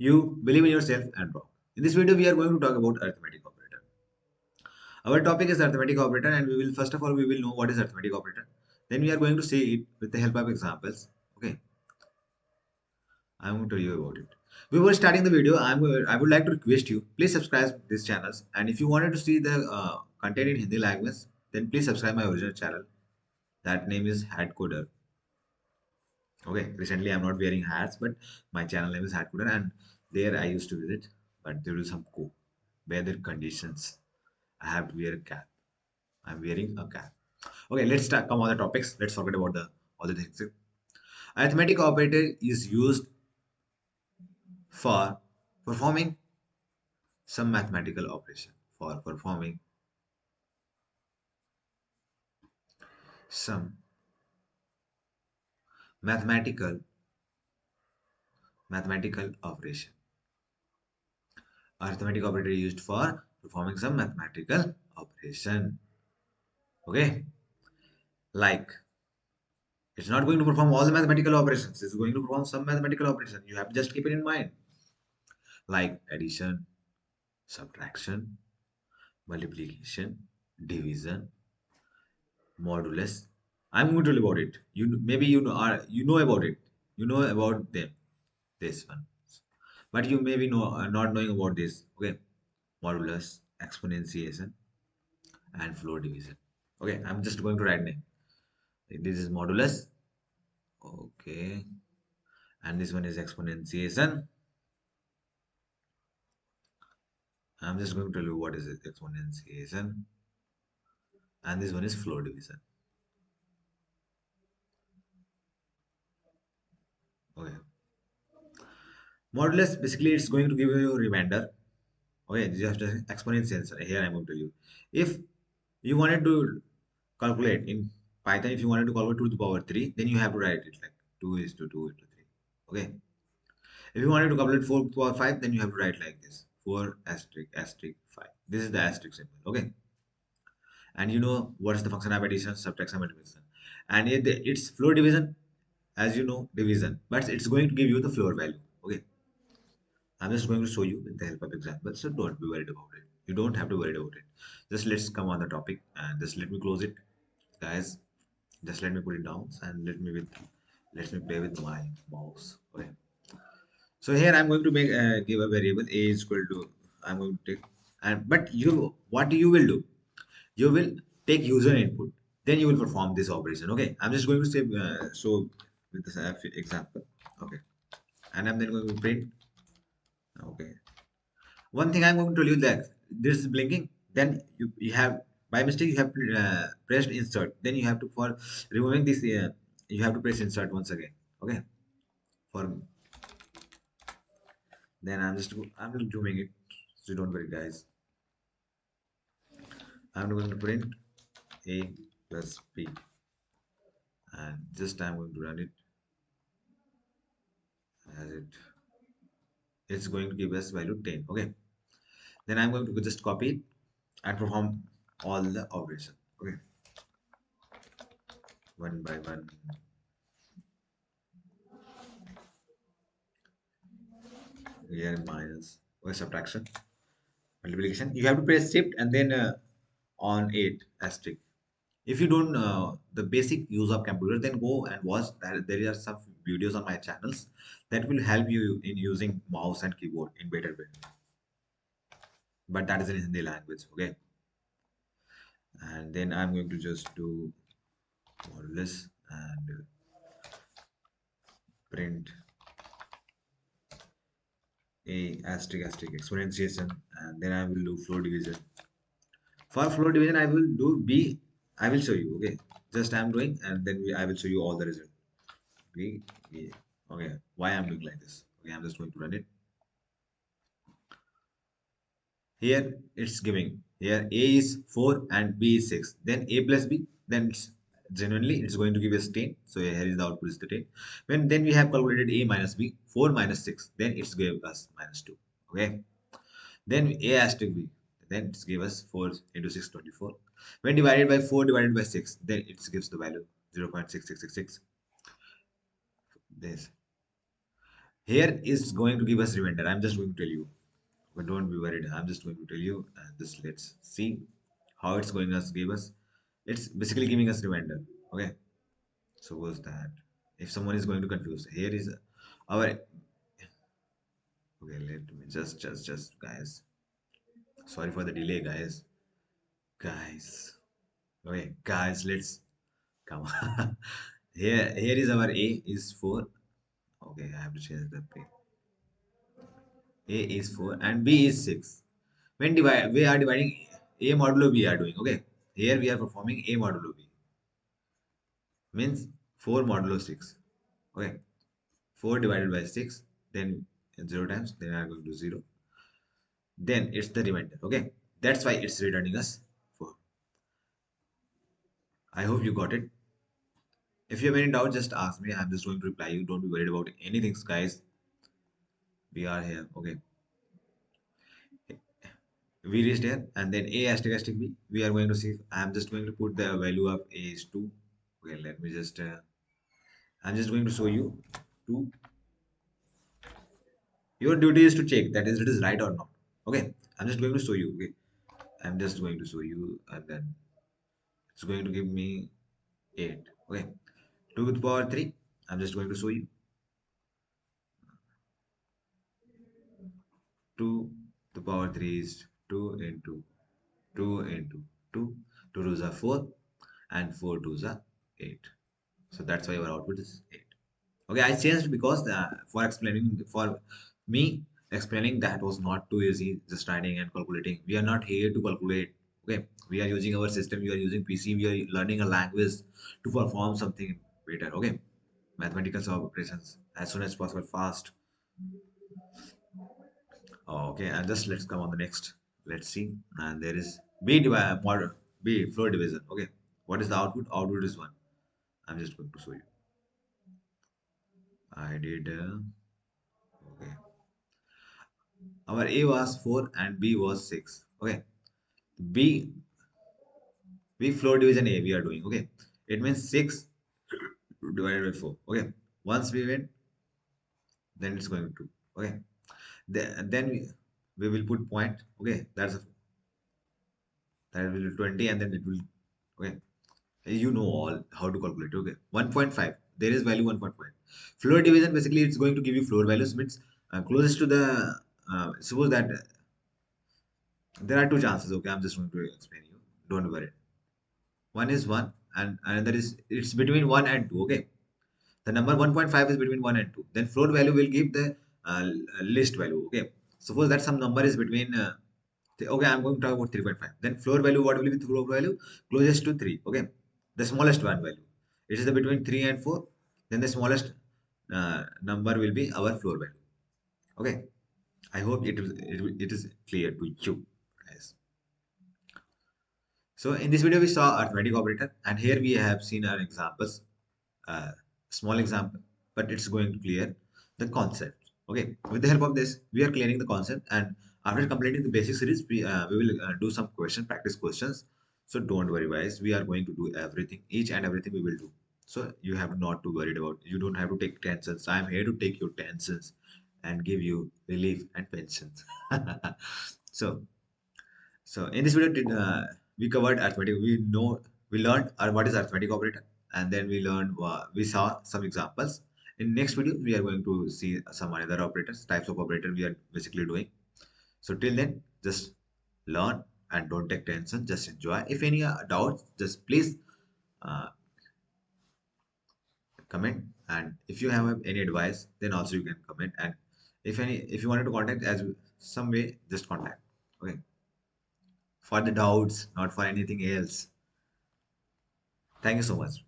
You believe in yourself and rock. In this video, we are going to talk about arithmetic operator. Our topic is arithmetic operator, and we will first of all we will know what is arithmetic operator. Then we are going to see it with the help of examples. Okay, I'm going to tell you about it. Before starting the video, I would like to request you please subscribe these channels, and if you wanted to see the content in Hindi language, then please subscribe my original channel. That name is Hat Coder. Okay, recently I'm not wearing hats, but my channel name is Hat Coder, and there I used to visit, but there is some weather conditions. I have to wear a cap. I'm wearing a cap. Okay, let's start. Come on the topics. Let's forget about the all the things. Arithmetic operator is used for performing some mathematical operation. For performing some mathematical mathematical operation. Arithmetic operator is used for performing some mathematical operation. Okay, like it's not going to perform all the mathematical operations. It's going to perform some mathematical operation. You have to just keep it in mind, like addition, subtraction, multiplication, division, modulus. I'm going to tell you about it. Maybe you know about it. You know about them. This one, but you maybe not knowing about this. Okay, modulus, exponentiation, and floor division. Okay, I'm just going to write name. This is modulus. Okay, and this one is exponentiation. I'm just going to tell you what is it, exponentiation, and this one is floor division. Okay, modulus basically it's going to give you a remainder. Okay, you have to exponential. Here I'm going to tell you. If you wanted to calculate in Python, if you wanted to calculate 2 to the power 3, then you have to write it like 2 is to 2 into 3. Okay. If you wanted to calculate 4 to the power 5, then you have to write like this 4 asterisk asterisk 5. This is the asterisk symbol. Okay. And you know what is the function of addition, subtraction, multiplication. And it's floor division, as you know, division, but it's going to give you the floor value. Okay. I'm just going to show you with the help of example. So don't be worried about it. You don't have to worry about it. Just let's come on the topic and just let me close it, guys. Just let me put it down and let me play with my mouse. Okay. So here I'm going to make give a variable a is equal to I'm going to take and but you what you will do? You will take user input. Then you will perform this operation. Okay. I'm just going to say so with this example. Okay. And I'm then going to print. Okay. One thing I'm going to tell you that this is blinking. Then you have by mistake you have pressed insert. Then you have to for removing this you have to press insert once again. Okay. For then I'm just zooming it. So don't worry, guys. I'm going to print a plus b and just I'm going to run it as it's going to give us value 10. Okay. Then I'm going to just copy it and perform all the operation. Okay. One by one. Here minus or subtraction multiplication. You have to press shift and then on 8 asterisk. If you don't the basic use of computer, then go and watch that. There are some videos on my channels that will help you in using mouse and keyboard in better way. But that is in Hindi language. Okay. And then I'm going to just do modulus and print a asterisk asterisk exponentiation, and then I will do floor division. For floor division, I will do b. I will show you. Okay, just I'm doing, and then I will show you all the result. B, B. Okay, why I'm doing like this? Okay, I'm just going to run it. Here it's giving here a is 4 and b is 6. Then a plus b. Then it's genuinely it's going to give us 10. So here is the output is the 10. When then we have calculated a minus b, 4 minus 6. Then it's gave us minus 2. Okay. Then a asterisk b. Then it gives us 4 into 6, 24. When divided by 4 divided by 6, then it gives the value 0.6666. This. Here is going to give us remainder. I'm just going to tell you, but don't be worried. I'm just going to tell you, and just let's see how it's going to give us. It's basically giving us remainder. Okay, suppose that if someone is going to confuse, here is our. Okay, let me just guys. Sorry for the delay, guys. Guys. Okay, guys, let's come on. Here is our A is 4. Okay, I have to change the P. A is 4 and B is 6. When divide, we are dividing A modulo B are doing. Okay, here we are performing A modulo B. Means 4 modulo 6. Okay, 4 divided by 6. Then 0 times, then I are going to 0. Then it's the remainder. Okay, that's why it's returning us 4. I hope you got it. If you have any doubt, just ask me. I'm just going to reply you. Don't be worried about anything, guys. We are here. Okay. We reached here and then A asterisk B. We are going to see. I'm just going to put the value of A is 2. Okay, let me just. I'm just going to show you 2. Your duty is to check that is it is right or not. Okay. I'm just going to show you. Okay. I'm just going to show you and then it's going to give me 8. Okay. 2 to the power 3. I'm just going to show you 2 to the power 3 is 2 into 2 into 2. 2 twos are 4 and 4 twos are 8. So that's why our output is 8. Okay, I changed because for me explaining that was not too easy, just writing and calculating. We are not here to calculate. Okay, we are using our system. We are using PC. We are learning a language to perform something better. Okay, mathematical operations as soon as possible, fast. Okay, and just let's come on the next. Let's see. And there is B floor division. Okay, what is the output? Output is 1. I'm just going to show you. I did. Okay, our A was 4 and B was 6. Okay, B floor division A we are doing. Okay, it means 6 divided by 4. Okay, once we win, then it's going to. Okay, then we will put point. Okay, that will be 20 and then it will. Okay, you know all how to calculate. Okay, 1.5, there is value 1.5. Floor division basically it's going to give you floor values, means closest to the suppose that there are two chances. Okay, I'm just going to explain you, don't worry. One is 1 and another is it's between 1 and 2. Okay, the number 1.5 is between 1 and 2, then float value will give the list value. Okay, suppose that some number is between okay, I'm going to talk about 3.5, then floor value, what will be the floor value closest to 3. Okay, the smallest one value, it is the between 3 and 4, then the smallest number will be our floor value. Okay, I hope it is clear to you guys. So in this video we saw arithmetic operator and here we have seen our examples, uh, small example, but it's going to clear the concept. Okay, with the help of this we are clearing the concept, and after completing the basic series we will do some practice questions. So don't worry guys, we are going to do everything, each and everything we will do. So you have not to worry about, you don't have to take tensions. I am here to take your tensions and give you relief and pensions. so so in this video, we covered arithmetic. We learned what is arithmetic operator, and then we saw some examples. In next video, we are going to see some other operators, types of operator we are basically doing. So till then, just learn and don't take tension. Just enjoy. If any doubts, just please uh, comment. And if you have any advice, then also you can comment. And if you wanted to contact as some way, just contact. Okay, for the doubts, not for anything else. Thank you so much.